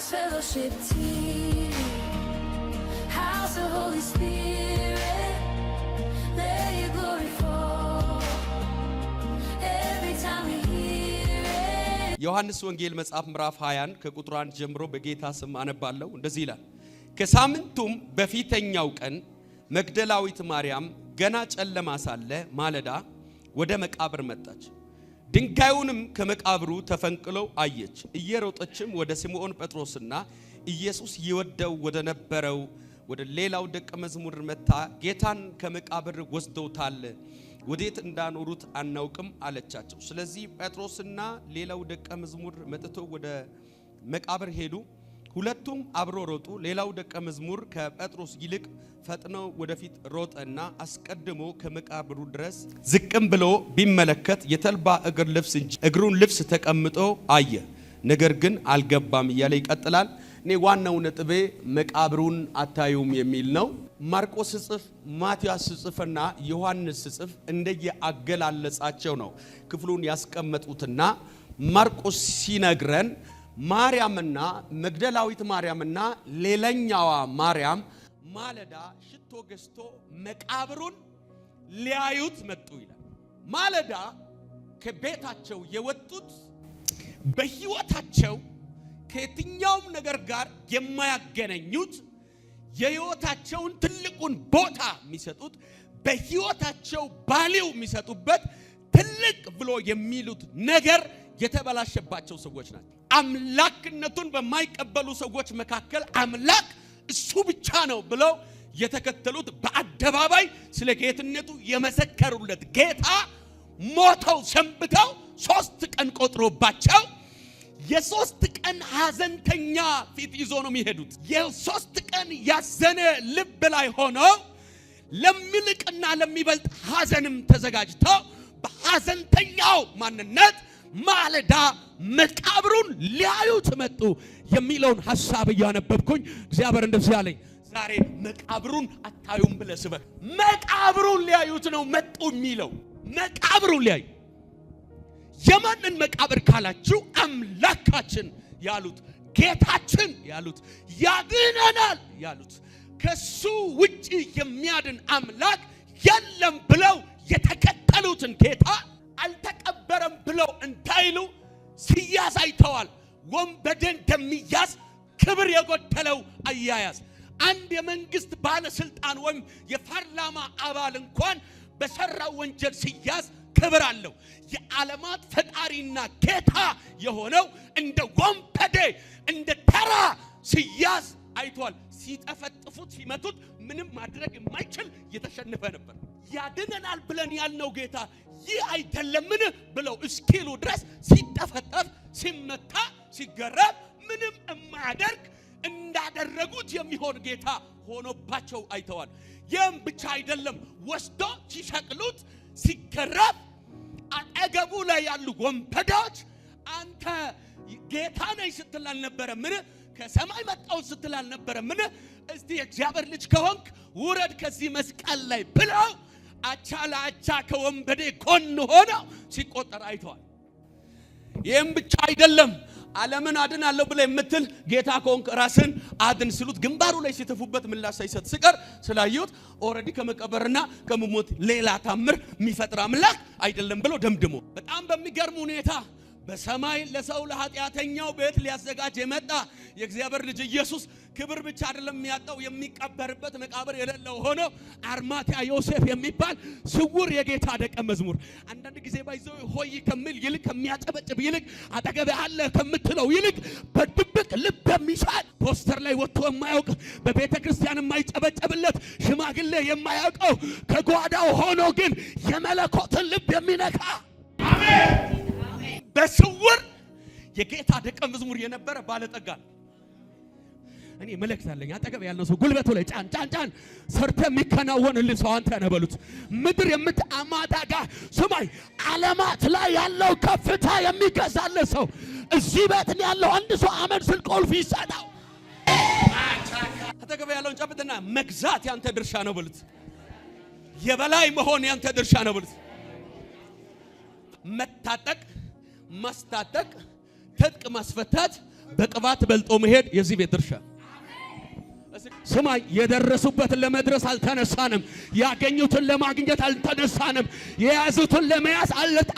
Fellowship TV, House of Holy Spirit, let your glory fall every time we hear it. ዮሐንስ ወንጌል መጽሐፍ ምዕራፍ 20 ከቁጥር 1 ጀምሮ በጌታ ስም አነባለሁ። እንደዚህ ይላል። ከሳምንቱም በፊተኛው ቀን መግደላዊት ማርያም ገና ጨለማ ሳለ ማለዳ ወደ መቃብር መጣች። ድንጋዩንም ከመቃብሩ ተፈንቅሎ አየች። እየሮጠችም ወደ ስምዖን ጴጥሮስና ኢየሱስ ይወደው ወደ ነበረው ወደ ሌላው ደቀ መዝሙር መጣ። ጌታን ከመቃብር ወስደውታል፣ ወዴት እንዳኖሩት አናውቅም አለቻቸው። ስለዚህ ጴጥሮስና ሌላው ደቀ መዝሙር መጥቶ ወደ መቃብር ሄዱ። ሁለቱም አብሮ ሮጡ። ሌላው ደቀ መዝሙር ከጴጥሮስ ይልቅ ፈጥነው ወደፊት ሮጠና አስቀድሞ ከመቃብሩ ድረስ ዝቅም ብሎ ቢመለከት የተልባ እግር ልብስ እንጂ እግሩን ልብስ ተቀምጦ አየ፣ ነገር ግን አልገባም እያለ ይቀጥላል። እኔ ዋናው ነጥቤ መቃብሩን አታዩም የሚል ነው። ማርቆስ ጽፍ፣ ማቲያስ ጽፍና ዮሐንስ ጽፍ እንደየ አገላለጻቸው ነው ክፍሉን ያስቀመጡትና ማርቆስ ሲነግረን ማርያምና መግደላዊት ማርያምና ሌላኛዋ ማርያም ማለዳ ሽቶ ገዝቶ መቃብሩን ሊያዩት መጡ ይላል። ማለዳ ከቤታቸው የወጡት በህይወታቸው ከየትኛውም ነገር ጋር የማያገናኙት የህይወታቸውን ትልቁን ቦታ የሚሰጡት በህይወታቸው ባሊው የሚሰጡበት ትልቅ ብሎ የሚሉት ነገር የተበላሸባቸው ሰዎች ናቸው። አምላክነቱን በማይቀበሉ ሰዎች መካከል አምላክ እሱ ብቻ ነው ብለው የተከተሉት በአደባባይ ስለ ጌትነቱ የመሰከሩለት ጌታ ሞተው ሰንብተው 3 ቀን ቆጥሮባቸው የ3 ቀን ሐዘንተኛ ፊት ይዞ ነው የሚሄዱት። የ3 ቀን ያዘነ ልብ ላይ ሆነው ለሚልቅና ለሚበልጥ ሐዘንም ተዘጋጅተው በሐዘንተኛው ማንነት ማለዳ መቃብሩን ሊያዩት መጡ የሚለውን ሐሳብ እያነበብኩኝ እግዚአብሔር እንደዚህ ያለኝ ዛሬ መቃብሩን አታዩም ብለህ ስበክ። መቃብሩን ሊያዩት ነው መጡ የሚለው። መቃብሩን ሊያዩ የማንን መቃብር ካላችሁ አምላካችን ያሉት ጌታችን ያሉት ያድነናል ያሉት ከሱ ውጪ የሚያድን አምላክ የለም ብለው የተከተሉትን ጌታ አልተቀበረም ብለው እንዳይሉ ሲያዝ አይተዋል። ወንበዴ እንደሚያዝ ክብር የጎደለው አያያዝ። አንድ የመንግስት ባለስልጣን ወይም የፓርላማ አባል እንኳን በሰራው ወንጀል ሲያዝ ክብር አለው። የዓለማት ፈጣሪና ጌታ የሆነው እንደ ወንበዴ እንደ ተራ ሲያዝ አይተዋል። ሲጠፈጥፉት ሲመቱት ምንም ማድረግ የማይችል የተሸነፈ ነበር። ያድነናል ብለን ያልነው ጌታ ይህ አይደለምን ብለው እስኪሉ ድረስ ሲጠፈጠፍ ሲመታ ሲገረብ ምንም የማያደርግ እንዳደረጉት የሚሆን ጌታ ሆኖባቸው አይተዋል። ይህም ብቻ አይደለም፣ ወስዶ ሲሰቅሉት ሲገረብ አጠገቡ ላይ ያሉ ወንበዴዎች አንተ ጌታ ነኝ ስትል አልነበረ ምን? ከሰማይ መጣው ስትል አልነበረ ምን? እስቲ የእግዚአብሔር ልጅ ከሆንክ ውረድ ከዚህ መስቀል ላይ ብለው አቻ ለአቻ ከወንበዴ ጎን ሆነው ሲቆጠር አይተዋል። ይህም ብቻ አይደለም፣ ዓለምን አድናለሁ ብለ የምትል ጌታ ከሆንክ ራስን አድን ሲሉት ግንባሩ ላይ ሲተፉበት ምላሽ ሳይሰጥ ሲቀር ስላዩት ኦሬዲ ከመቀበርና ከመሞት ሌላ ታምር የሚፈጥር አምላክ አይደለም ብሎ ደምድሞ በጣም በሚገርም ሁኔታ በሰማይ ለሰው ለኃጢአተኛው ቤት ሊያዘጋጅ የመጣ የእግዚአብሔር ልጅ ኢየሱስ ክብር ብቻ አይደለም የሚያጣው የሚቀበርበት መቃብር የሌለው ሆኖ አርማትያ ዮሴፍ የሚባል ስውር የጌታ ደቀ መዝሙር አንዳንድ ጊዜ ባይዘው ሆይ ከሚል ይልቅ ከሚያጨበጭብ ይልቅ አጠገብ ያለ ከምትለው ይልቅ በድብቅ ልብ የሚሳል ፖስተር ላይ ወጥቶ የማያውቅ በቤተ ክርስቲያን የማይጨበጨብለት ሽማግሌ የማያውቀው ከጓዳው ሆኖ ግን የመለኮትን ልብ የሚነካ አሜን በስውር የጌታ ደቀ መዝሙር የነበረ ባለጠጋ። እኔ መልእክት አለኝ። አጠገብ ያለው ሰው ጉልበቱ ላይ ጫን ጫን ጫን ሰርተ የሚከናወንልህ ሰው አንተ ነህ በሉት። ምድር የምትአማዳጋ ሰማይ ዓለማት ላይ ያለው ከፍታ የሚገዛልህ ሰው እዚህ ቤት ያለው አንድ ሰው አመን ስል ቁልፍ ይሰጣው። አጠገብ ያለውን ጨብጥና መግዛት ያንተ ድርሻ ነው በሉት። የበላይ መሆን ያንተ ድርሻ ነው በሉት። መታጠቅ ማስታጠቅ ትጥቅ ማስፈታት በቅባት በልጦ መሄድ የዚህ ቤት ድርሻ። ስማ፣ የደረሱበትን ለመድረስ አልተነሳንም። ያገኙትን ለማግኘት አልተነሳንም። የያዙትን ለመያዝ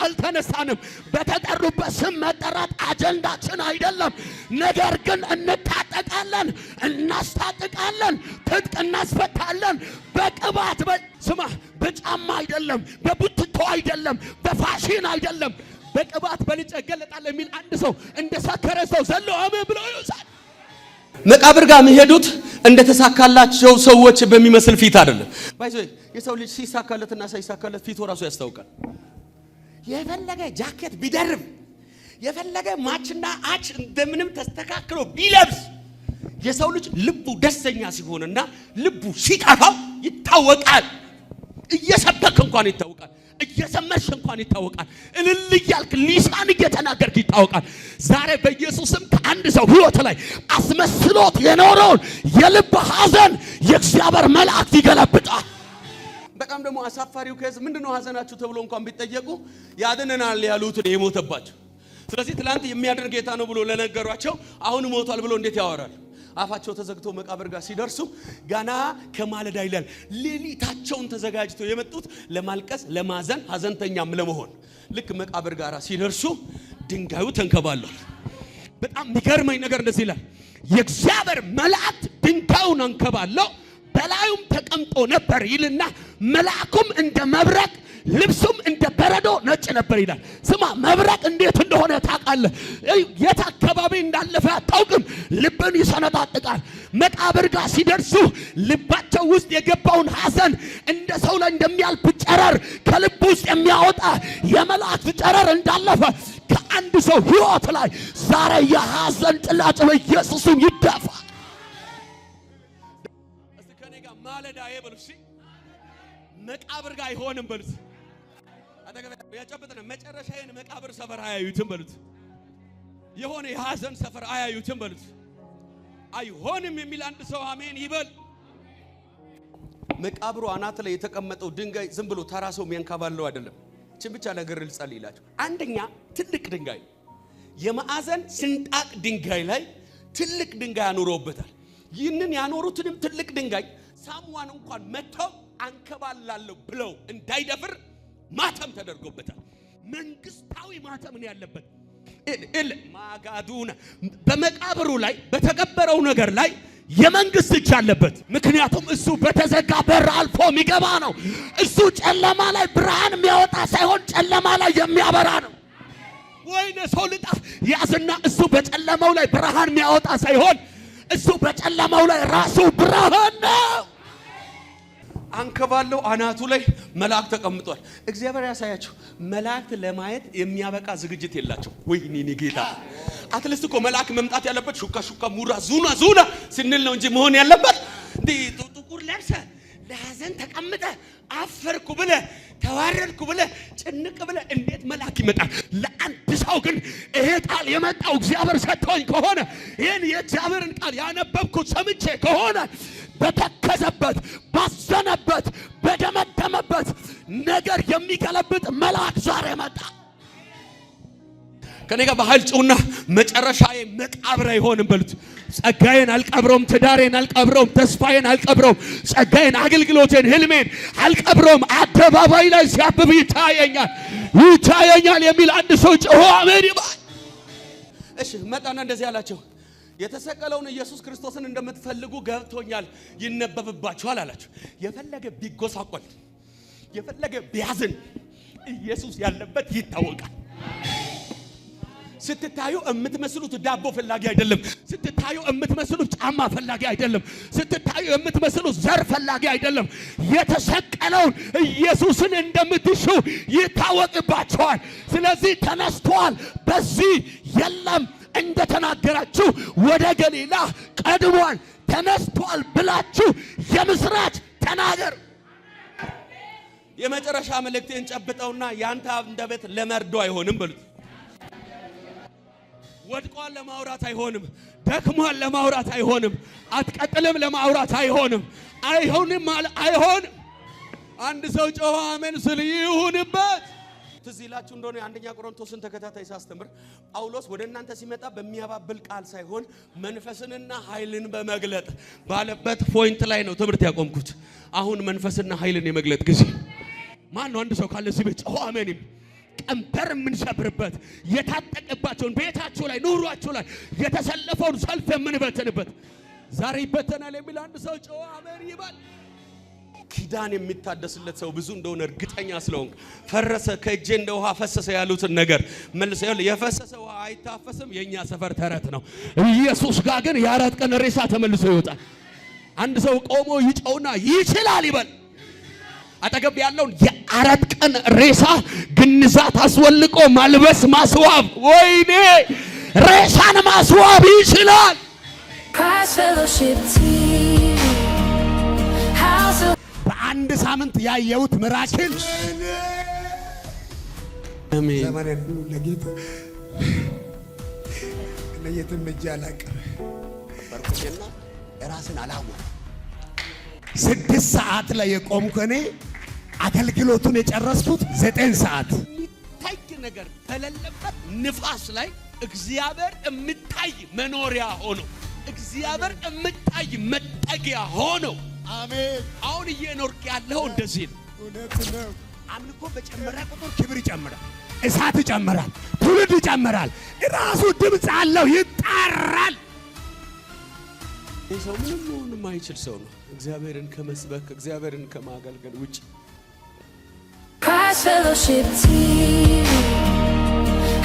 አልተነሳንም። በተጠሩበት ስም መጠራት አጀንዳችን አይደለም። ነገር ግን እንታጠቃለን፣ እናስታጥቃለን፣ ትጥቅ እናስፈታለን። በቅባት ስማ፣ በጫማ አይደለም፣ በቡትቶ አይደለም፣ በፋሽን አይደለም። በቅባት በልጬ እገለጣለሁ የሚል አንድ ሰው እንደ ሰከረ ሰው ዘሎ አሜን ብሎ ይውሳል። መቃብር ጋር የሚሄዱት እንደተሳካላቸው ሰዎች በሚመስል ፊት አይደለም። ባይዘይ የሰው ልጅ ሲሳካለትና ሳይሳካለት ፊቱ ራሱ ያስታውቃል። የፈለገ ጃኬት ቢደርብ የፈለገ ማችና አች እንደምንም ተስተካክሎ ቢለብስ የሰው ልጅ ልቡ ደስተኛ ሲሆንና ልቡ ሲከፋው ይታወቃል። እየሰበክ እንኳን ይታወቃል። እየሰመሽ እንኳን ይታወቃል። እልል እያልክ ሊሳን እየተናገርክ ይታወቃል። ዛሬ በኢየሱስም ከአንድ ሰው ሕይወት ላይ አስመስሎት የኖረውን የልብ ሐዘን የእግዚአብሔር መልአክ ይገለብጣል። በጣም ደግሞ አሳፋሪው ከዚህ ምንድነው ሐዘናችሁ ተብሎ እንኳን ቢጠየቁ ያድነናል ያሉትን የሞተባቸው። ስለዚህ ትላንት የሚያድን ጌታ ነው ብሎ ለነገሯቸው አሁን ሞቷል ብሎ እንዴት ያወራል? አፋቸው ተዘግቶ መቃብር ጋር ሲደርሱ ገና ከማለዳ ይላል ሌሊታቸውን ተዘጋጅተው የመጡት ለማልቀስ፣ ለማዘን፣ ሐዘንተኛም ለመሆን ልክ መቃብር ጋር ሲደርሱ ድንጋዩ ተንከባሏል። በጣም የሚገርመኝ ነገር እንደዚህ ይላል፣ የእግዚአብሔር መልአክ ድንጋዩን አንከባለው በላዩም ተቀምጦ ነበር ይልና መልአኩም እንደ መብረቅ ልብሱም እንደ በረዶ ነጭ ነበር ይላል። ስማ፣ መብረቅ እንዴት እንደሆነ ታውቃለህ? የት አካባቢ እንዳለፈ አታውቅም። ልብን ይሰነጣጥቃል። መቃብር ጋር ሲደርሱ ልባቸው ውስጥ የገባውን ሐዘን እንደ ሰው ላይ እንደሚያልፍ ጨረር ከልብ ውስጥ የሚያወጣ የመላእክት ጨረር እንዳለፈ ከአንድ ሰው ሕይወት ላይ ዛሬ የሐዘን ጥላጭ በኢየሱስም ይደፋ። እስቲ ከኔ ጋር ማለዳ ይበሉሽ፣ መቃብር ጋር አይሆንም በሉት። አጠገብ ያጨበጠና መጨረሻዬን መቃብር ሰፈር አያዩትም በሉት። የሆነ የሐዘን ሰፈር አያዩትም በሉት። አይሆንም የሚል አንድ ሰው አሜን ይበል። መቃብሩ አናት ላይ የተቀመጠው ድንጋይ ዝም ብሎ ተራ ሰው የሚያንከባለው አይደለም። እቺን ብቻ ነገር ልጸልይላችሁ። አንደኛ ትልቅ ድንጋይ፣ የማዕዘን ስንጣቅ ድንጋይ ላይ ትልቅ ድንጋይ አኖረውበታል። ይህንን ያኖሩትንም ትልቅ ድንጋይ ሳሙዋን እንኳን መተው አንከባላለሁ ብለው እንዳይደፍር ማተም ተደርጎበታል። መንግስታዊ ማተም ነው ያለበት። ማጋዱና በመቃብሩ ላይ በተቀበረው ነገር ላይ የመንግስት እጅ አለበት። ምክንያቱም እሱ በተዘጋ በር አልፎ የሚገባ ነው። እሱ ጨለማ ላይ ብርሃን የሚያወጣ ሳይሆን ጨለማ ላይ የሚያበራ ነው። ወይኔ ሰው ልጣ ያዝና እሱ በጨለማው ላይ ብርሃን የሚያወጣ ሳይሆን እሱ በጨለማው ላይ ራሱ ብርሃን ነው። አንከባለው አናቱ ላይ መልአክ ተቀምጧል። እግዚአብሔር ያሳያችሁ። መልአክ ለማየት የሚያበቃ ዝግጅት የላቸው። ወይኔ ጌታ አትልስት እኮ መልአክ መምጣት ያለበት ሹካ ሹካ ሙራ ዙና ስንል ነው እንጂ መሆን ያለበት እንዴ ጥቁር ለብሰ ለሐዘን ተቀምጠ አፈርኩ ብለ ተዋረድኩ ብለ ጭንቅ ብለ እንዴት መልአክ ይመጣል? ለአንድ ሰው ግን ይሄ ቃል የመጣው እግዚአብሔር ሰጥቶኝ ከሆነ ይሄን የእግዚአብሔርን ቃል ያነበብኩት ሰምቼ ከሆነ በተከዘበት ባዘነበት በደመደመበት ነገር የሚገለብጥ መልአክ ዛሬ መጣ። ከኔ ጋር በኃይል ጩና መጨረሻዬ መቃብር አይሆንም በሉት። ጸጋዬን አልቀብረውም፣ ትዳሬን አልቀብረውም፣ ተስፋዬን አልቀብረውም፣ ጸጋዬን፣ አገልግሎቴን፣ ህልሜን አልቀብረውም። አደባባይ ላይ ሲያብብ ይታየኛል የሚል አንድ ሰው ጮሆ አሜን ይባል። እሺ መጣና እንደዚህ አላቸው፣ የተሰቀለውን ኢየሱስ ክርስቶስን እንደምትፈልጉ ገብቶኛል፣ ይነበብባችኋል አላቸው። የፈለገ ቢጎሳቆል የፈለገ ቢያዝን ኢየሱስ ያለበት ይታወቃል። ስትታዩ የምትመስሉት ዳቦ ፈላጊ አይደለም። ስትታዩ የምትመስሉት ጫማ ፈላጊ አይደለም። ስትታዩ የምትመስሉት ዘር ፈላጊ አይደለም። የተሰቀለውን ኢየሱስን እንደምትሹ ይታወቅባቸዋል። ስለዚህ ተነስቷል፣ በዚህ የለም እንደተናገራችሁ ወደ ገሊላ ቀድሟል፣ ተነስቷል ብላችሁ የምስራች ተናገር። የመጨረሻ መልእክቴን ጨብጠውና ያንተ አንደበት ለመርዶ አይሆንም በሉት። ወድቋል ለማውራት አይሆንም። ደክሟል ለማውራት አይሆንም። አትቀጥልም ለማውራት አይሆንም። አይሆንም። አንድ ሰው ጮኸ አሜን ስል ይሁንበት። ትዝ ይላችሁ እንደሆነ አንደኛ ቆሮንቶስን ተከታታይ ሳስተምር ጳውሎስ ወደ እናንተ ሲመጣ በሚያባብል ቃል ሳይሆን መንፈስንና ኃይልን በመግለጥ ባለበት ፖይንት ላይ ነው ትምህርት ያቆምኩት። አሁን መንፈስና ኃይልን የመግለጥ ጊዜ ማን ነው? አንድ ሰው ካለ እዚህ ቤት አሜን። ቀንበር የምንሰብርበት የታጠቀባቸውን ቤታችሁ ላይ ኑሯችሁ ላይ የተሰለፈውን ሰልፍ የምንበትንበት ዛሬ ይበተናል የሚል አንድ ሰው አሜን ይባል። ኪዳን የሚታደስለት ሰው ብዙ እንደሆነ እርግጠኛ ስለሆንክ ፈረሰ ከእጄ እንደ ውሃ ፈሰሰ ያሉትን ነገር መልሰ የፈሰሰ ውሃ አይታፈስም የኛ ሰፈር ተረት ነው። ኢየሱስ ጋር ግን የ4 ቀን ሬሳ ተመልሶ ይወጣል። አንድ ሰው ቆሞ ይጨውና ይችላል ይበል። አጠገብ ያለውን የ4 ቀን ሬሳ ግንዛት አስወልቆ ማልበስ ማስዋብ፣ ወይኔ ሬሳን ማስዋብ ይችላል። Christ Fellowship Team. House of በአንድ ሳምንት ያየሁት ምራክል አሜን። ዘመኔን ሁሉ ለጌታ ለየትም እጅ አላውቅም። በርኩኝና ራስን አላወቅም። 6 ሰዓት ላይ የቆምኩ እኔ አገልግሎቱን የጨረስኩት 9 ሰዓት። የሚታይ ነገር በሌለበት ንፋስ ላይ እግዚአብሔር የሚታይ መኖሪያ ሆኖ እግዚአብሔር የሚታይ መጠጊያ ሆኖ አሜን። አሁን እየኖርክ ያለው እንደዚህ ነው። እውነት ነው። አምልኮ በጨመረ ቁጥር ክብር ይጨምራል፣ እሳት ይጨምራል፣ ትውልድ ይጨምራል። ራሱ ድምፅ አለው፣ ይጣራል። ይህ ሰው ምንም መሆን የማይችል ሰው ነው። እግዚአብሔርን ከመስበክ እግዚአብሔርን ከማገልገል ውጭ Christ Fellowship Team.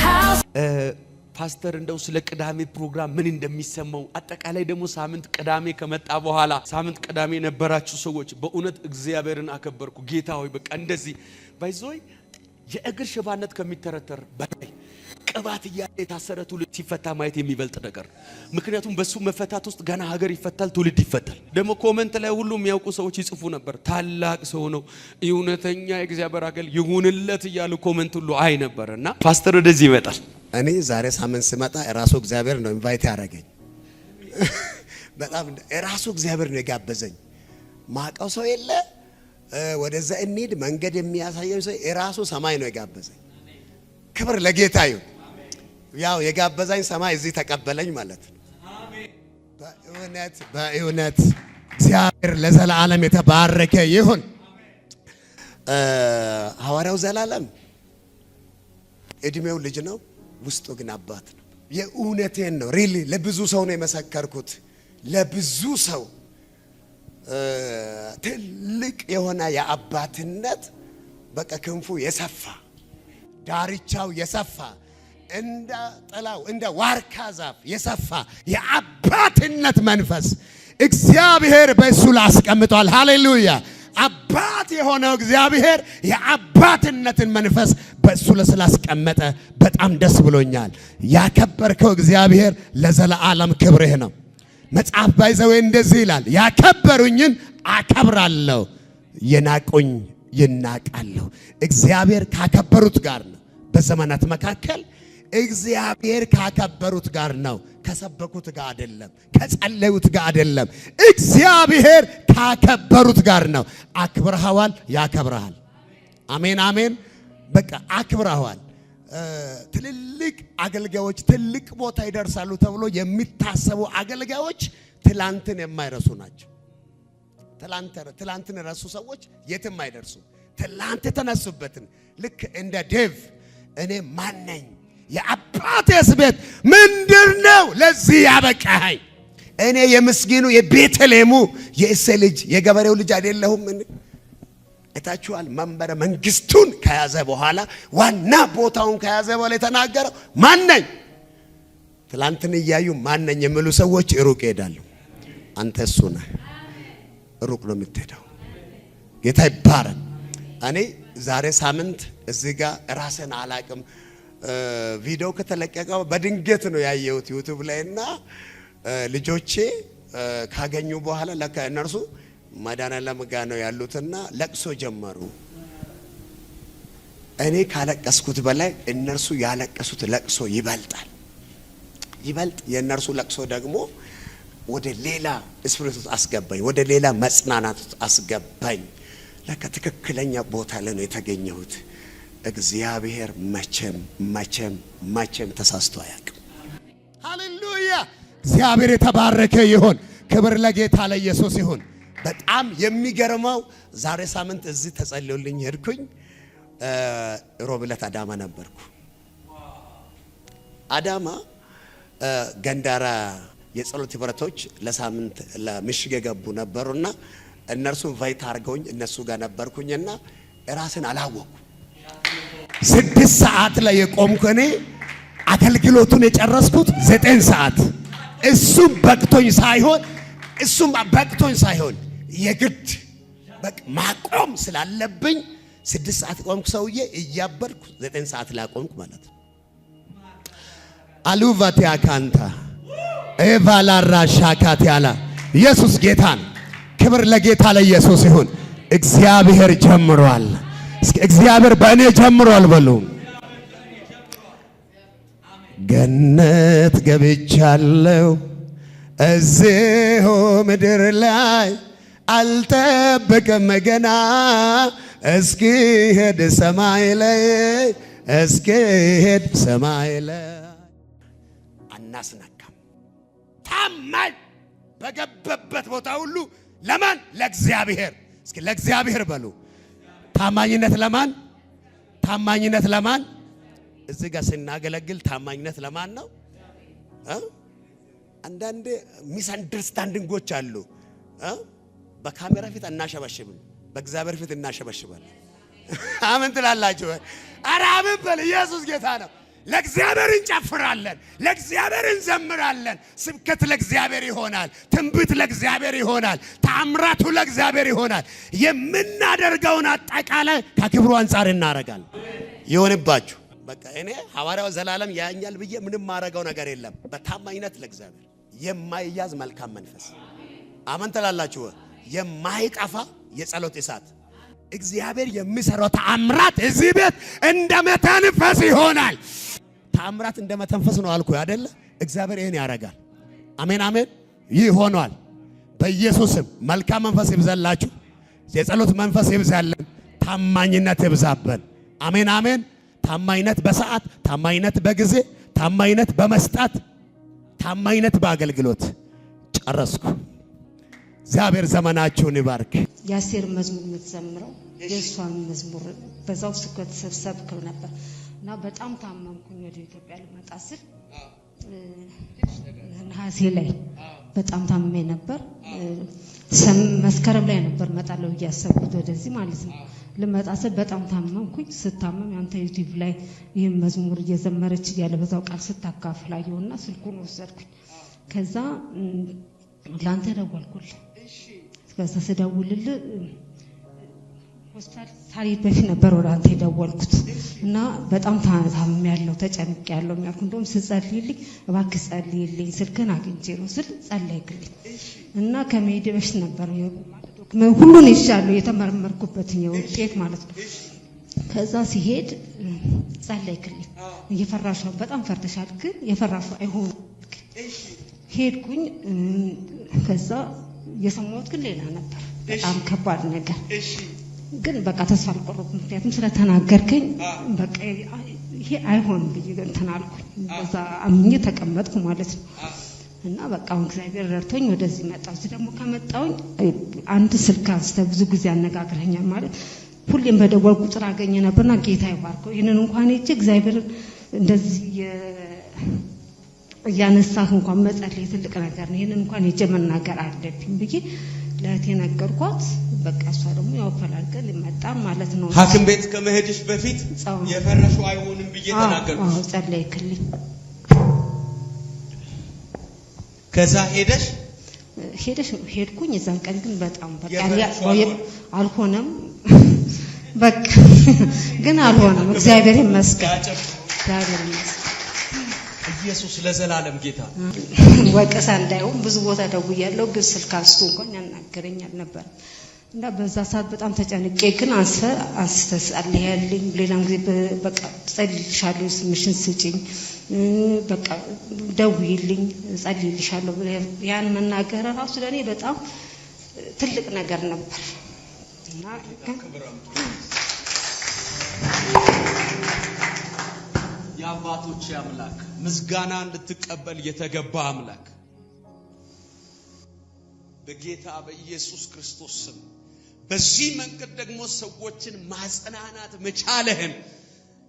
House ፓስተር እንደው ስለ ቅዳሜ ፕሮግራም ምን እንደሚሰማው አጠቃላይ ደግሞ ሳምንት ቅዳሜ ከመጣ በኋላ ሳምንት ቅዳሜ የነበራችሁ ሰዎች በእውነት እግዚአብሔርን አከበርኩ። ጌታ ሆይ በቃ እንደዚህ ባይዞይ የእግር ሽባነት ከሚተረተር በላይ ቅባት እያለ የታሰረ ትውልድ ሲፈታ ማየት የሚበልጥ ነገር። ምክንያቱም በሱ መፈታት ውስጥ ገና ሀገር ይፈታል፣ ትውልድ ይፈታል። ደግሞ ኮሜንት ላይ ሁሉ የሚያውቁ ሰዎች ይጽፉ ነበር፣ ታላቅ ሰው ነው፣ እውነተኛ የእግዚአብሔር አገልጋይ ይሁንለት እያሉ ኮሜንት ሁሉ አይ ነበርና ፓስተር ወደዚህ ይመጣል። እኔ ዛሬ ሳምንት ስመጣ ራሱ እግዚአብሔር ነው ኢንቫይት ያደረገኝ። በጣም ራሱ እግዚአብሔር ነው የጋበዘኝ። ማቀው ሰው የለ ወደዛ እንሂድ መንገድ የሚያሳየኝ ሰው ራሱ ሰማይ ነው የጋበዘኝ። ክብር ለጌታ ይሁን። ያው የጋበዛኝ ሰማይ እዚህ ተቀበለኝ ማለት ነው። በእውነት እግዚአብሔር ለዘላለም የተባረከ ይሁን። ሐዋርያው ዘላለም እድሜው ልጅ ነው፣ ውስጡ ግን አባት ነው። የእውነቴን ነው። ሪሊ ለብዙ ሰው ነው የመሰከርኩት። ለብዙ ሰው ትልቅ የሆነ የአባትነት በቃ ክንፉ የሰፋ ዳርቻው የሰፋ እንደ ጥላው እንደ ዋርካ ዛፍ የሰፋ የአባትነት መንፈስ እግዚአብሔር በእሱ ላይ አስቀምጧል። ሃሌሉያ! አባት የሆነው እግዚአብሔር የአባትነትን መንፈስ በእሱ ላይ ስላስቀመጠ በጣም ደስ ብሎኛል። ያከበርከው እግዚአብሔር ለዘላለም ክብርህ ነው። መጽሐፍ ባይዘው እንደዚህ ይላል፣ ያከበሩኝን አከብራለሁ፣ የናቁኝ ይናቃለሁ። እግዚአብሔር ካከበሩት ጋር ነው። በዘመናት መካከል እግዚአብሔር ካከበሩት ጋር ነው። ከሰበኩት ጋር አይደለም፣ ከጸለዩት ጋር አይደለም። እግዚአብሔር ካከበሩት ጋር ነው። አክብረዋል፣ ያከብረሃል። አሜን አሜን። በቃ አክብረዋል። ትልልቅ አገልጋዮች ትልቅ ቦታ ይደርሳሉ ተብሎ የሚታሰቡ አገልጋዮች ትላንትን የማይረሱ ናቸው። ትላንትን ረሱ ሰዎች የትም አይደርሱ። ትላንት የተነሱበትን ልክ እንደ ዴቭ እኔ ማን ነኝ? የአባቴስ ቤት ምንድነው ለዚህ ያበቃኝ? እኔ የምስኪኑ የቤተልሔሙ የእሴይ ልጅ የገበሬው ልጅ አይደለሁም? እታችኋል። መንበረ መንግስቱን ከያዘ በኋላ ዋና ቦታውን ከያዘ በኋላ የተናገረው ማን ነኝ? ትላንትን እያዩ ማን ነኝ የሚሉ ሰዎች ሩቅ ይሄዳሉ። አንተ እሱ ነህ። ሩቅ ነው የምትሄደው። ጌታ ይባረክ። እኔ ዛሬ ሳምንት እዚህ ጋር ራስን አላቅም። ቪዲዮ ከተለቀቀው በድንገት ነው ያየሁት ዩቲዩብ ላይና ልጆቼ ካገኙ በኋላ ለካ እነርሱ መድኃኔዓለም ጋር ነው ያሉትና ለቅሶ ጀመሩ። እኔ ካለቀስኩት በላይ እነርሱ ያለቀሱት ለቅሶ ይበልጣል። የእነርሱ ለቅሶ ደግሞ ወደ ሌላ ስፒሪት አስገባኝ፣ ወደ ሌላ መጽናናት አስገባኝ። ለካ ትክክለኛ ቦታ ላይ ነው የተገኘሁት። እግዚአብሔር መቼም ተሳስቶ አያውቅም። ሃሌሉያ! እግዚአብሔር የተባረከ ይሁን። ክብር ለጌታ ለኢየሱስ ይሁን። በጣም የሚገርመው ዛሬ ሳምንት እዚህ ተጸልዮልኝ ሄድኩኝ። ሮብ ዕለት አዳማ ነበርኩ። አዳማ ገንዳራ የጸሎት ህብረቶች ለሳምንት ለምሽግ የገቡ ነበሩና እነርሱ ኢንቫይት አድርገውኝ እነሱ ጋር ነበርኩኝና ራስን አላወኩ። 6 ሰዓት ላይ የቆምኩ እኔ አገልግሎቱን የጨረስኩት 9 ሰዓት። እሱም በቅቶኝ ሳይሆን የግድ በቃ ማቆም ስላለብኝ 6 ሰዓት ቆምኩ። ሰውዬ እያበድኩ 9 ሰዓት ላይ ቆምኩ ማለት ነው። አሉቫቲያ ካንታ ኤቫላራ ሻካቲያላ ኢየሱስ ጌታን። ክብር ለጌታ ለኢየሱስ ይሁን። እግዚአብሔር ጀምሯል። እስኪ እግዚአብሔር በእኔ ጀምሯል በሉ። ገነት ገብቻለሁ እዚሁ ምድር ላይ አልጠብቅም ገና እስኪሄድ ሰማይ ላይ አናስነካም። ታማኝ በገባበት ቦታ ሁሉ ለማን? ለእግዚአብሔር። እስኪ ለእግዚአብሔር በሉ። ታማኝነት ለማን? እዚህ ጋር ስናገለግል ታማኝነት ለማን ነው? አንዳንዴ ሚስ አንደርስታንዲንጎች አሉ። በካሜራ ፊት እናሸበሽብም፣ በእግዚአብሔር ፊት እናሸበሽባለን። አሜን ትላላችሁ? ኧረ አሜን በል። ኢየሱስ ጌታ ነው። ለእግዚአብሔር እንጨፍራለን፣ ለእግዚአብሔር እንዘምራለን። ስብከት ለእግዚአብሔር ይሆናል፣ ትንቢት ለእግዚአብሔር ይሆናል፣ ተአምራቱ ለእግዚአብሔር ይሆናል። የምናደርገውን አጠቃላይ ከክብሩ አንጻር እናደርጋለን። ይሆንባችሁ። በቃ እኔ ሐዋርያው ዘላለም ያኛል ብዬ ምንም ማረጋው ነገር የለም። በታማኝነት ለእግዚአብሔር የማይያዝ መልካም መንፈስ አሜን ትላላችሁ? የማይጠፋ የጸሎት እሳት እግዚአብሔር የሚሰራው ተአምራት እዚህ ቤት እንደ መተንፈስ ይሆናል። ተአምራት እንደ መተንፈስ ነው አልኩ አይደለ? እግዚአብሔር ይሄን ያደርጋል። አሜን አሜን። ይህ ሆኗል። በኢየሱስም መልካም መንፈስ ይብዛላችሁ፣ የጸሎት መንፈስ ይብዛልን፣ ታማኝነት ይብዛበን። አሜን አሜን። ታማኝነት በሰዓት፣ ታማኝነት በጊዜ፣ ታማኝነት በመስጣት፣ ታማኝነት በአገልግሎት። ጨረስኩ። እግዚአብሔር ዘመናችሁን ይባርክ። የአስቴር መዝሙር የምትዘምረው የእሷን መዝሙር በዛው ስብከት ሰብከው ነበር እና በጣም ታመምኩኝ። ወደ ኢትዮጵያ ልመጣ ስል ነሐሴ ላይ በጣም ታመሜ ነበር። መስከረም ላይ ነበር መጣለው እያሰብኩት ወደዚህ ማለት ነው። ልመጣ ስል በጣም ታመምኩኝ። ስታመም አንተ ዩቲዩብ ላይ ይህን መዝሙር እየዘመረች እያለ በዛው ቃል ስታካፍል አየሁና ስልኩን ወሰድኩኝ። ከዛ ለአንተ ደወልኩልህ። ከዛ ስደውልልህ ሆስፒታል ሳልሄድ በፊት ነበር ወደ አንተ የደወልኩት እና በጣም ታምሜያለሁ፣ ተጨንቄያለሁ የሚያልኩ እንደውም ስጸልይልኝ እባክህ ጸልይልኝ ስልክህን አግኝቼ ነው ስል ጸለይክልኝ እና ከመሄድ በፊት ነበር ሁሉን ይሻሉ የተመረመርኩበትን ውጤት ማለት ነው። ከዛ ሲሄድ ጸለይክልኝ። እየፈራሽው በጣም ፈርተሻል፣ ግን የፈራሽው አይሆን ሄድኩኝ። ከዛ የሰማሁት ግን ሌላ ነበር፣ በጣም ከባድ ነገር። ግን በቃ ተስፋ አልቆረጥኩም፣ ምክንያቱም ስለተናገርከኝ በቃ ይሄ አይሆንም ብዬ እንትን አልኩኝ። በዛ አምኜ ተቀመጥኩ ማለት ነው። እና በቃ እግዚአብሔር ረድቶኝ ወደዚህ መጣሁ። እዚህ ደግሞ ከመጣሁኝ አንድ ስልክ አንስተ ብዙ ጊዜ አነጋግረኛል ማለት ሁሌም በደወል ቁጥር አገኘ ነበርና ጌታ ይባርከው። ይሄንን እንኳን እቺ እግዚአብሔር እንደዚህ ያነሳህ እንኳን መጸለይ ትልቅ ነገር ነው። ይሄንን እንኳን እጄ መናገር አለብኝ ብዬ ለእቴ ነገርኳት። በቃ እሷ ደግሞ ያው ፈላልቀል መጣ ማለት ነው። ሐኪም ቤት ከመሄድሽ በፊት የፈረሽው አይሆንም ብዬ ተናገርኩ። አዎ ጸለይክልኝ። ከዛ ሄድኩኝ። የዛን ቀን ግን በጣም በቃ አልሆነም። በቃ ግን አልሆነም። እግዚአብሔር ይመስገን። እግዚአብሔር ይመስገን። ኢየሱስ ለዘላለም ጌታ። ወቀሳ እንዳይሆን ብዙ ቦታ ደውያለሁ፣ ግን ስልክ አንስቶ እንኳን ያናገረኛል ነበር እና በዛ ሰዓት በጣም ተጨንቄ ግን አንስተ ጸልይልኝ። ሌላም ጊዜ በቃ ጸልይልሻለሁ፣ ስምሽን ስጪኝ፣ በቃ ደውይልኝ፣ ጸልይልሻለሁ ያን መናገር ራሱ ለኔ በጣም ትልቅ ነገር ነበር እና የአባቶች አምላክ ምስጋና እንድትቀበል የተገባ አምላክ በጌታ በኢየሱስ ክርስቶስ ስም በዚህ መንገድ ደግሞ ሰዎችን ማጽናናት መቻለህን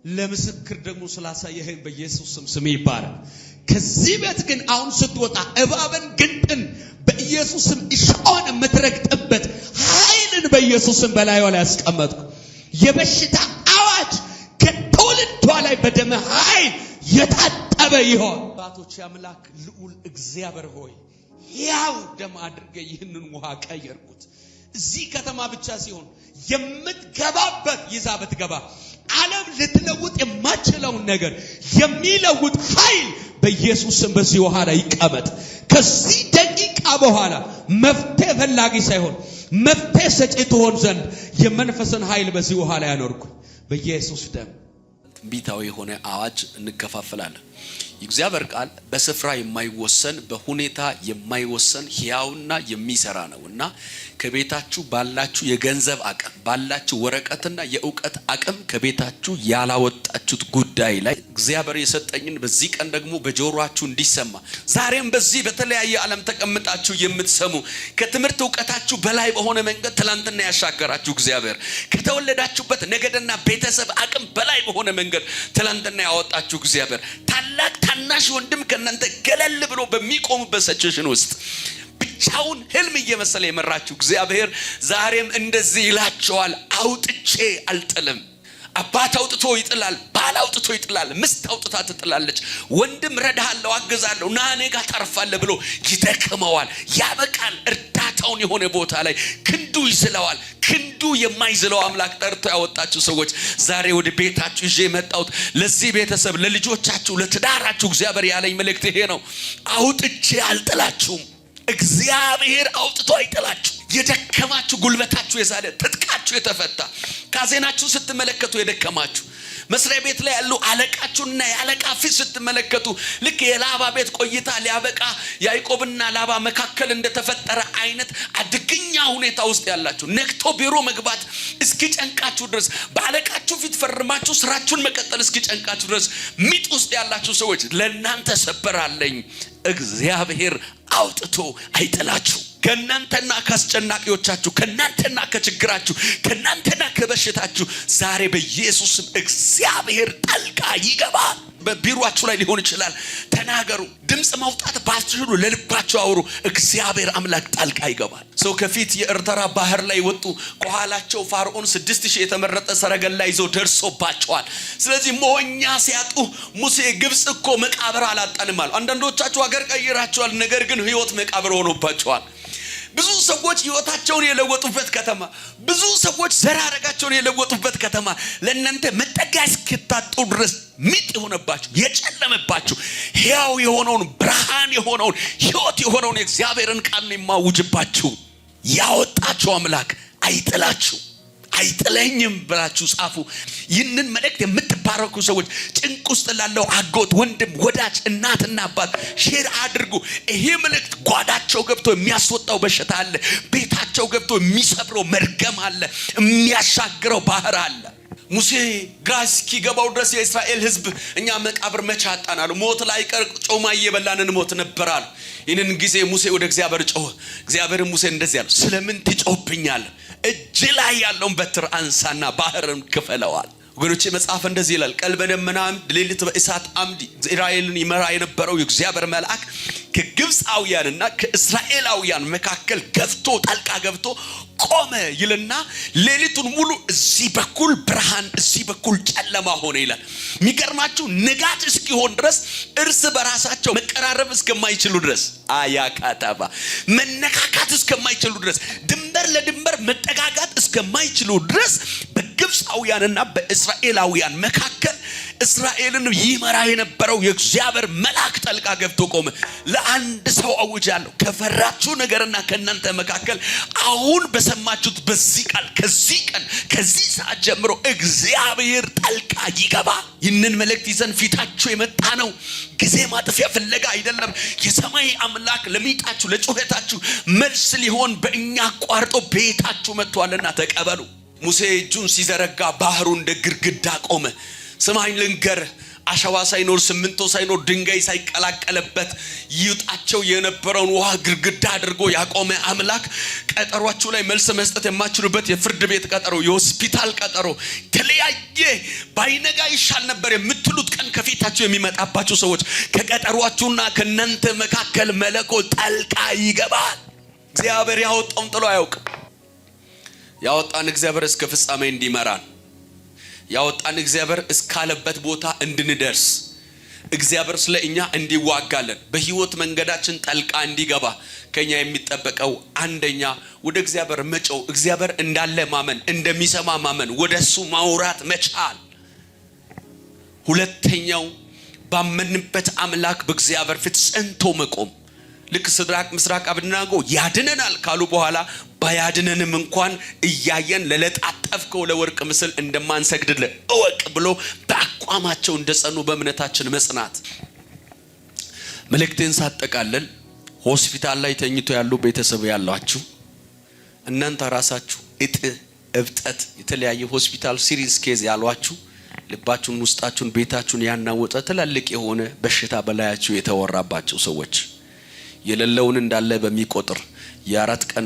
ለምስክር ደግሞ ስላሳየህን በኢየሱስ ስም ይባረክ። ከዚህ ቤት ግን አሁን ስትወጣ እባብን ግንጥን በኢየሱስ ስም እሾህን የምትረግጥበት ኃይልን በኢየሱስ ስም በላዩ ላይ ያስቀመጥኩ የበሽታ አዋጅ ከትውልዷ ላይ በደም ኃይል የታጠበ ይሆን። አባቶች አምላክ ልዑል እግዚአብሔር ሆይ ያው ደም አድርገ ይህንን ውሃ ቀየርኩት። እዚህ ከተማ ብቻ ሲሆን የምትገባበት ይዛ ብትገባ ዓለም ልትለውጥ የማትችለውን ነገር የሚለውጥ ኃይል በኢየሱስ ስም በዚህ ውሃ ላይ ይቀመጥ። ከዚህ ደቂቃ በኋላ መፍትሄ ፈላጊ ሳይሆን መፍትሄ ሰጪ ትሆን ዘንድ የመንፈስን ኃይል በዚህ ውሃ ላይ አኖርኩ በኢየሱስ ደም። ትንቢታዊ የሆነ አዋጅ እንከፋፈላለን። የእግዚአብሔር ቃል በስፍራ የማይወሰን በሁኔታ የማይወሰን ሕያውና የሚሰራ ነውና ከቤታችሁ ባላችሁ የገንዘብ አቅም ባላችሁ ወረቀትና የእውቀት አቅም ከቤታችሁ ያላወጣችሁት ጉዳይ ላይ እግዚአብሔር የሰጠኝን በዚህ ቀን ደግሞ በጆሮአችሁ እንዲሰማ ዛሬም በዚህ በተለያየ ዓለም ተቀምጣችሁ የምትሰሙ ከትምህርት እውቀታችሁ በላይ በሆነ መንገድ ትላንትና ያሻገራችሁ እግዚአብሔር ከተወለዳችሁበት ነገድና ቤተሰብ አቅም በላይ በሆነ መንገድ ትላንትና ያወጣችሁ እግዚአብሔር ታላቅ ታናሽ ወንድም ከእናንተ ገለል ብሎ በሚቆምበት ሲቹዌሽን ውስጥ ብቻውን ህልም እየመሰለ የመራችሁ እግዚአብሔር ዛሬም እንደዚህ ይላችኋል፣ አውጥቼ አልጥልም። አባት አውጥቶ ይጥላል፣ ባል አውጥቶ ይጥላል፣ ምስት አውጥታ ትጥላለች፣ ወንድም ረዳሃለሁ አግዛለሁ ና እኔ ጋር ታርፋለህ ብሎ ይደክመዋል፣ ያበቃል። እርዳታውን የሆነ ቦታ ላይ ክንዱ ይዝለዋል። ክንዱ የማይዝለው አምላክ ጠርቶ ያወጣችሁ ሰዎች ዛሬ ወደ ቤታችሁ ይዤ የመጣሁት ለዚህ ቤተሰብ ለልጆቻችሁ ለትዳራችሁ እግዚአብሔር ያለኝ መልእክት ይሄ ነው። አውጥቼ አልጥላችሁም። እግዚአብሔር አውጥቶ አይጥላችሁ። የደከማችሁ ጉልበታችሁ የዛለ ትጥቃችሁ የተፈታ ካዜናችሁ ስትመለከቱ የደከማችሁ መስሪያ ቤት ላይ ያሉ አለቃችሁና ያለቃ ፊት ስትመለከቱ ልክ የላባ ቤት ቆይታ ሊያበቃ ያዕቆብና ላባ መካከል እንደተፈጠረ አይነት አደገኛ ሁኔታ ውስጥ ያላችሁ ነክቶ ቢሮ መግባት እስኪጨንቃችሁ ድረስ ባለቃችሁ ፊት ፈርማችሁ ስራችሁን መቀጠል እስኪጨንቃችሁ ድረስ ሚጥ ውስጥ ያላችሁ ሰዎች ለእናንተ ሰበራለኝ። እግዚአብሔር አውጥቶ አይጥላችሁ። ከናንተና ካስጨናቂዎቻችሁ ከናንተና ከችግራችሁ ከናንተና ከበሽታችሁ ዛሬ በኢየሱስም እግዚአብሔር ጣልቃ ይገባል። በቢሮአችሁ ላይ ሊሆን ይችላል። ተናገሩ። ድምጽ ማውጣት ባትችሉ ለልባችሁ አውሩ። እግዚአብሔር አምላክ ጣልቃ ይገባል። ሰው ከፊት የኤርትራ ባህር ላይ ወጡ። ከኋላቸው ፋርዖን 6000 የተመረጠ ሰረገላ ይዞ ደርሶባቸዋል። ስለዚህ ሞኛ ሲያጡ ሙሴ ግብጽ እኮ መቃብር አላጣንም አሉ። አንዳንዶቻችሁ ሀገር ቀይራችኋል፣ ነገር ግን ህይወት መቃብር ሆኖባችኋል። ብዙ ሰዎች ህይወታቸውን የለወጡበት ከተማ፣ ብዙ ሰዎች ዘራረጋቸውን የለወጡበት ከተማ ለእናንተ መጠጊያ እስክታጡ ድረስ ሚጥ የሆነባችሁ የጨለመባችሁ ሕያው የሆነውን ብርሃን የሆነውን ህይወት የሆነውን የእግዚአብሔርን ቃል የማውጅባችሁ ያወጣችሁ አምላክ አይጥላችሁ። አይጥለኝም ብላችሁ ጻፉ። ይህንን መልእክት የምትባረኩ ሰዎች ጭንቅ ውስጥ ላለው አጎት፣ ወንድም፣ ወዳጅ፣ እናትና አባት ሼር አድርጉ። ይሄ መልእክት ጓዳቸው ገብቶ የሚያስወጣው በሽታ አለ። ቤታቸው ገብቶ የሚሰብረው መርገም አለ። የሚያሻግረው ባህር አለ። ሙሴ ግራ እስኪገባው ድረስ የእስራኤል ህዝብ እኛ መቃብር መቼ አጣን አሉ። ሞት ላይ ቀር ጮማ እየበላን ሞት ነበር አሉ። ይህንን ጊዜ ሙሴ ወደ እግዚአብሔር ጮኸ። እግዚአብሔር ሙሴ እንደዚህ አለው፣ ስለምን ትጮህብኛለህ? እጅ ላይ ያለውን በትር አንሳና ባህርን ክፈለዋል። ወገኖቼ መጽሐፍ እንደዚህ ይላል፣ ቀን በደመና አምድ ሌሊት በእሳት አምድ እስራኤልን ይመራ የነበረው የእግዚአብሔር መልአክ ከግብፃውያንና ከእስራኤላውያን መካከል ገብቶ ጣልቃ ገብቶ ቆመ ይልና ሌሊቱን ሙሉ እዚህ በኩል ብርሃን እዚህ በኩል ጨለማ ሆነ ይላል። የሚገርማችሁ ንጋት እስኪሆን ድረስ እርስ በራሳቸው መቀራረብ እስከማይችሉ ድረስ አያካታባ መነካካት እስከማይችሉ ድረስ ድንበር ለድንበር መጠጋጋት እስከማይችሉ ድረስ በግብፃውያንና በእስራኤላውያን መካከል እስራኤልን ይመራ የነበረው የእግዚአብሔር መልአክ ጣልቃ ገብቶ ቆመ። ለአንድ ሰው አውጃለሁ፣ ከፈራችሁ ነገርና ከእናንተ መካከል አሁን በሰማችሁት በዚህ ቃል ከዚህ ቀን ከዚህ ሰዓት ጀምሮ እግዚአብሔር ጣልቃ ይገባ። ይህንን መልእክት ይዘን ፊታችሁ የመጣ ነው። ጊዜ ማጥፊያ ፍለጋ አይደለም። የሰማይ አምላክ ለሚጣችሁ ለጩኸታችሁ መልስ ሊሆን በእኛ አቋርጦ ቤታችሁ መጥቷልና ተቀበሉ። ሙሴ እጁን ሲዘረጋ ባህሩ እንደ ግድግዳ ቆመ። ስማኝ ልንገር፣ አሸዋ ሳይኖር ሲሚንቶ ሳይኖር ድንጋይ ሳይቀላቀለበት ይውጣቸው የነበረውን ውሃ ግድግዳ አድርጎ ያቆመ አምላክ ቀጠሯችሁ ላይ መልስ መስጠት የማትችሉበት የፍርድ ቤት ቀጠሮ፣ የሆስፒታል ቀጠሮ፣ ተለያየ ባይነጋ ይሻል ነበር የምትሉት ቀን ከፊታችሁ የሚመጣባችሁ ሰዎች ከቀጠሯችሁና ከናንተ መካከል መለኮት ጣልቃ ይገባል። እግዚአብሔር ያወጣውን ጥሎ አያውቅም። ያወጣን እግዚአብሔር እስከ ፍጻሜ እንዲመራን፣ ያወጣን እግዚአብሔር እስካለበት ቦታ እንድንደርስ፣ እግዚአብሔር ስለኛ እንዲዋጋለን፣ በህይወት መንገዳችን ጣልቃ እንዲገባ ከኛ የሚጠበቀው አንደኛ ወደ እግዚአብሔር መጮህ፣ እግዚአብሔር እንዳለ ማመን፣ እንደሚሰማ ማመን፣ ወደሱ ማውራት መቻል። ሁለተኛው ባመንበት አምላክ በእግዚአብሔር ፊት ጸንቶ መቆም። ልክ ሲድራቅ ሚሳቅ አብደናጎ ያድነናል ካሉ በኋላ ባያድነንም እንኳን እያየን ለለጣጠፍከው ለወርቅ ምስል እንደማንሰግድልህ እወቅ ብሎ በአቋማቸው እንደጸኑ በእምነታችን መጽናት። መልእክቴን ሳጠቃልል ሆስፒታል ላይ ተኝቶ ያሉ ቤተሰብ ያላችሁ እናንተ ራሳችሁ እብጠት የተለያየ ሆስፒታል ሲሪየስ ኬዝ ያሏችሁ ልባችሁን ውስጣችሁን ቤታችሁን ያናወጠ ትላልቅ የሆነ በሽታ በላያችሁ የተወራባቸው ሰዎች የሌለውን እንዳለ በሚቆጥር የ4 ቀን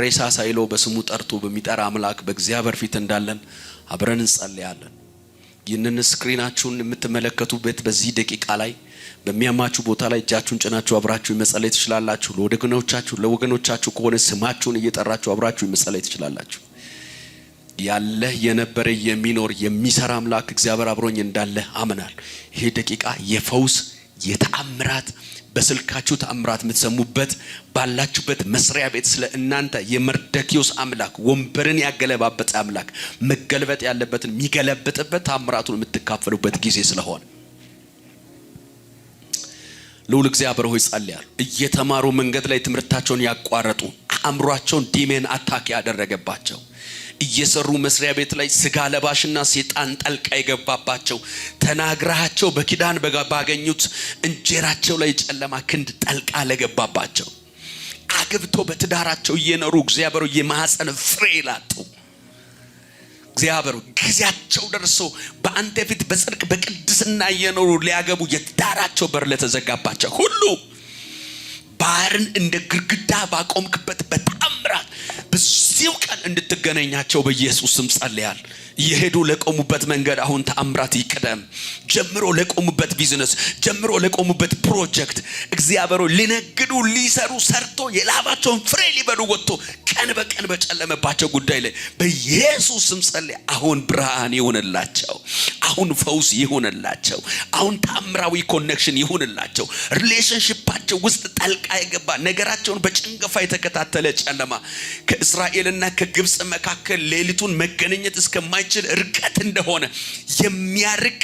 ሬሳ ሳይሎ በስሙ ጠርቶ በሚጠራ አምላክ በእግዚአብሔር ፊት እንዳለን አብረን እንጸልያለን። ይህንን ስክሪናችሁን የምትመለከቱበት በዚህ ደቂቃ ላይ በሚያማችሁ ቦታ ላይ እጃችሁን ጭናችሁ አብራችሁ መጸለይ ትችላላችሁ። ለወገኖቻችሁ ከሆነ ስማችሁን እየጠራችሁ አብራችሁ መጸለይ ትችላላችሁ። ያለ የነበረ የሚኖር የሚሰራ አምላክ እግዚአብሔር አብሮኝ እንዳለ አምናል። ይሄ ደቂቃ የፈውስ የተአምራት በስልካችሁ ተአምራት የምትሰሙበት ባላችሁበት መስሪያ ቤት ስለ እናንተ የመርደኪዮስ አምላክ ወንበርን ያገለባበት አምላክ መገልበጥ ያለበትን የሚገለብጥበት ተአምራቱን የምትካፈሉበት ጊዜ ስለሆነ ልዑል እግዚአብሔር ሆይ ጸልያለሁ። እየተማሩ መንገድ ላይ ትምህርታቸውን ያቋረጡ አእምሯቸውን ዲሜን አታክ ያደረገባቸው እየሰሩ መስሪያ ቤት ላይ ስጋ ለባሽና ሰይጣን ጣልቃ የገባባቸው ተናግራቸው በኪዳን ባገኙት እንጀራቸው ላይ ጨለማ ክንድ ጣልቃ ለገባባቸው አግብቶ በትዳራቸው እየኖሩ እግዚአብሔር የማህፀን ፍሬ ላጡ እግዚአብሔር ጊዜያቸው ደርሶ በአንተ ፊት በጽድቅ በቅድስና እየኖሩ ሊያገቡ የትዳራቸው በር ለተዘጋባቸው ሁሉ ባህርን እንደ ግርግዳ ባቆምክበት በተአምራት በዚሁ ቀን እንድትገናኛቸው በኢየሱስ ስም ጸልያል። እየሄዱ ለቆሙበት መንገድ አሁን ተአምራት ይቀደም። ጀምሮ ለቆሙበት ቢዝነስ፣ ጀምሮ ለቆሙበት ፕሮጀክት እግዚአብሔር ሊነግዱ ሊሰሩ ሰርቶ የላባቸውን ፍሬ ሊበሉ ወጥቶ ቀን በቀን በጨለመባቸው ጉዳይ ላይ በኢየሱስ ስም ጸልይ። አሁን ብርሃን ይሆንላቸው፣ አሁን ፈውስ ይሆንላቸው፣ አሁን ተአምራዊ ኮኔክሽን ይሆንላቸው። ሪሌሽንሺፓቸው ውስጥ ጣልቃ የገባ ነገራቸውን በጭንገፋ የተከታተለ ጨለማ ከእስራኤልና ከግብጽ መካከል ሌሊቱን መገናኘት እስከማይችል ርቀት እንደሆነ የሚያርቅ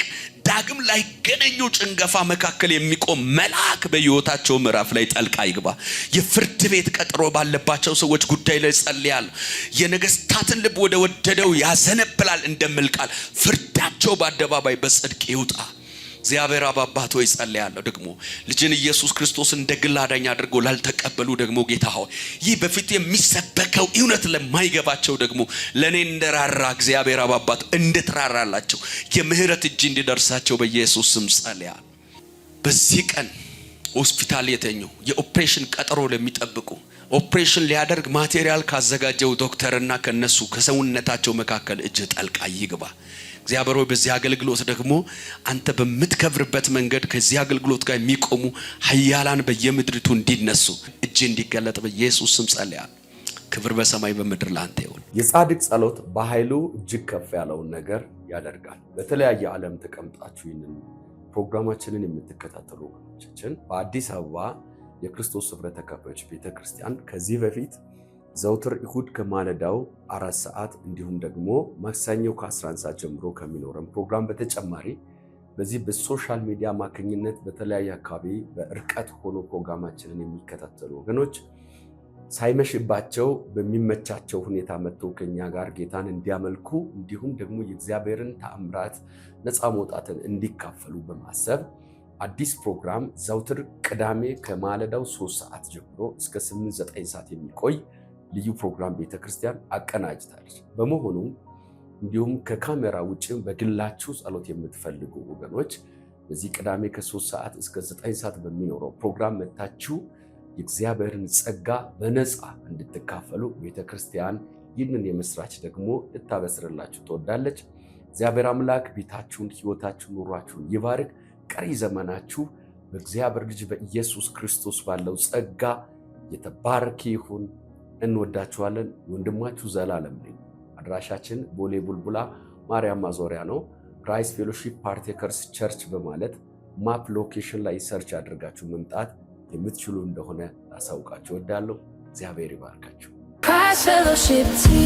ዳግም ላይ ገነኙ ጭንገፋ መካከል የሚቆም መልአክ በሕይወታቸው ምዕራፍ ላይ ጣልቃ ይግባ። የፍርድ ቤት ቀጠሮ ባለባቸው ሰዎች ጉዳይ ላይ ጸልያለሁ። የነገስታትን ልብ ወደ ወደደው ያዘነብላል እንደሚል ቃል ፍርዳቸው በአደባባይ በጽድቅ ይውጣ። እግዚአብሔር አባባቶ ይጸልያለሁ። ደግሞ ልጅን ኢየሱስ ክርስቶስ እንደ ግል አዳኝ አድርጎ ላልተቀበሉ ደግሞ ጌታ ሆይ ይህ በፊት የሚሰበከው እውነት ለማይገባቸው ደግሞ ለኔ እንደራራ እግዚአብሔር አባባቶ እንድትራራላቸው የምህረት እጅ እንዲደርሳቸው በኢየሱስ ስም ጸልያለሁ። በዚህ ቀን ሆስፒታል የተኙ የኦፕሬሽን ቀጠሮ ለሚጠብቁ ኦፕሬሽን ሊያደርግ ማቴሪያል ካዘጋጀው ዶክተርና ከነሱ ከሰውነታቸው መካከል እጅ ጣልቃ ይግባ። እግዚአብሔር ሆይ በዚህ አገልግሎት ደግሞ አንተ በምትከብርበት መንገድ ከዚህ አገልግሎት ጋር የሚቆሙ ኃያላን በየምድሪቱ እንዲነሱ እጅ እንዲገለጥ በኢየሱስ ስም ጸልያለሁ። ክብር በሰማይ በምድር ላንተ ይሁን። የጻድቅ ጸሎት በኃይሉ እጅግ ከፍ ያለውን ነገር ያደርጋል። በተለያየ ዓለም ተቀምጣችሁ ይህንን ፕሮግራማችንን የምትከታተሉ ወገኖቻችን በአዲስ አበባ የክርስቶስ ህብረት ተካፋዮች ቤተክርስቲያን ከዚህ በፊት ዘውትር እሁድ ከማለዳው 4 ሰዓት እንዲሁም ደግሞ ማክሰኞ ከ11 ሰዓት ጀምሮ ከሚኖረን ፕሮግራም በተጨማሪ በዚህ በሶሻል ሚዲያ ማከኝነት በተለያየ አካባቢ በርቀት ሆኖ ፕሮግራማችንን የሚከታተሉ ወገኖች ሳይመሽባቸው በሚመቻቸው ሁኔታ መጥተው ከኛ ጋር ጌታን እንዲያመልኩ እንዲሁም ደግሞ የእግዚአብሔርን ተአምራት ነፃ መውጣትን እንዲካፈሉ በማሰብ አዲስ ፕሮግራም ዘውትር ቅዳሜ ከማለዳው 3 ሰዓት ጀምሮ እስከ 8-9 ሰዓት የሚቆይ ልዩ ፕሮግራም ቤተክርስቲያን አቀናጅታለች። በመሆኑም እንዲሁም ከካሜራ ውጭ በግላችሁ ጸሎት የምትፈልጉ ወገኖች በዚህ ቅዳሜ ከ3 ሰዓት እስከ 9 ሰዓት በሚኖረው ፕሮግራም መታችሁ የእግዚአብሔርን ጸጋ በነፃ እንድትካፈሉ ቤተክርስቲያን ይህንን የምስራች ደግሞ ልታበስርላችሁ ትወዳለች። እግዚአብሔር አምላክ ቤታችሁን፣ ሕይወታችሁን፣ ኑሯችሁን ይባርክ። ቀሪ ዘመናችሁ በእግዚአብሔር ልጅ በኢየሱስ ክርስቶስ ባለው ጸጋ የተባረከ ይሁን። እንወዳችኋለን። ወንድማችሁ ዘላለም ነኝ። አድራሻችን ቦሌ ቡልቡላ ማርያም ማዞሪያ ነው። ክራይስት ፌሎሺፕ ፓርቴከርስ ቸርች በማለት ማፕ ሎኬሽን ላይ ሰርች አድርጋችሁ መምጣት የምትችሉ እንደሆነ ላሳውቃችሁ እወዳለሁ። እግዚአብሔር ይባርካችሁ። Christ Fellowship TV.